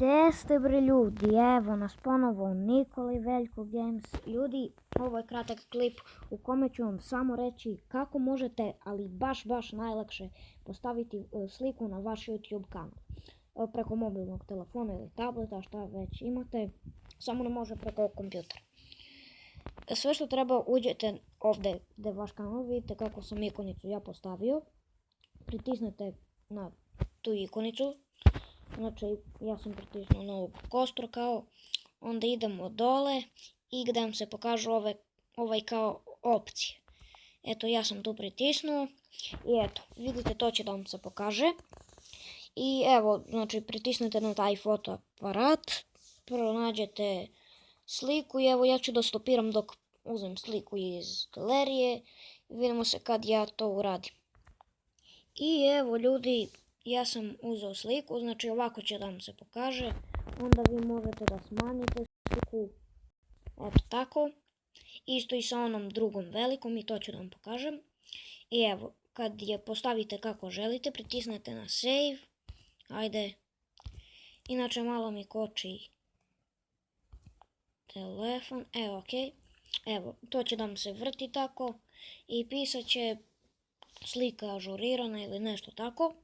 Gdje ste bre ljudi? Evo nas ponovo Nikola i Veljko Games. Ljudi, ovo je kratak klip u kome ću vam samo reći kako možete, ali baš najlakše postaviti sliku na vaš YouTube kanal. Preko mobilnog telefona ili tableta, šta već imate, samo ne može preko kompjutera. Sve što treba, uđete ovdje gdje je vaš kanal, vidite kako sam ikonicu ja postavio. Pritisnete na tu ikonicu. Znači, ja sam pritisnuo na ovog kostura kao, onda idemo dole i gdje vam se pokažu ovaj kao opcije. Eto, ja sam tu pritisnuo i eto, vidite, to će da vam se pokaže. I evo, znači, pritisnete na taj fotoaparat, pronađete sliku i evo, ja ću da stopiram dok uzmem sliku iz galerije i vidimo se kad ja to uradim. I evo ljudi, ja sam uzeo sliku, znači ovako će da vam se pokaže, onda vi možete da smanjite sliku, eto tako, isto i sa onom drugom velikom i to ću da vam pokažem. I evo, kad je postavite kako želite, pritisnete na save, ajde, inače malo mi koči telefon, evo okej, evo, to će da vam se vrti tako i pisat će slika ažurirana ili nešto tako.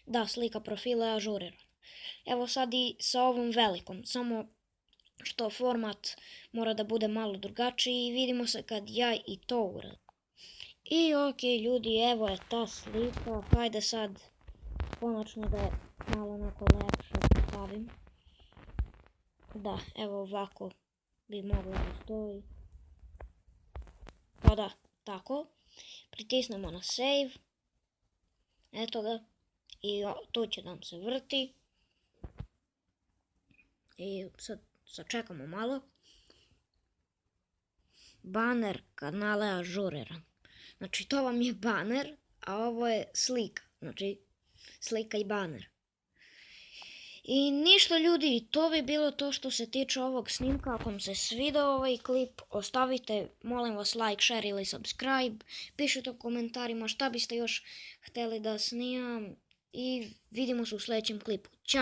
Da, slika profila je ažurirana. Evo sad i sa ovom velikom, samo što format mora da bude malo drugačiji i vidimo se kad ja i to uradim. I okej ljudi, evo je ta slika, hajde sad konačno da je malo onako lepše postavim. Da, evo ovako bi moglo da stoji. Pa da, tako. Pritisnemo na save. Eto ga. I tu će nam se vrti. I sad čekamo malo. Baner kanala je ažuriran. Znači to vam je baner, a ovo je slika. Znači slika i baner. I ništa ljudi, to bi bilo to što se tiče ovog snimka. Ako vam se svidao ovaj klip, ostavite molim vas like, share ili subscribe. Pišite u komentarima šta biste još htjeli da snimam. I vidimo se u sljedećem klipu. Ćao!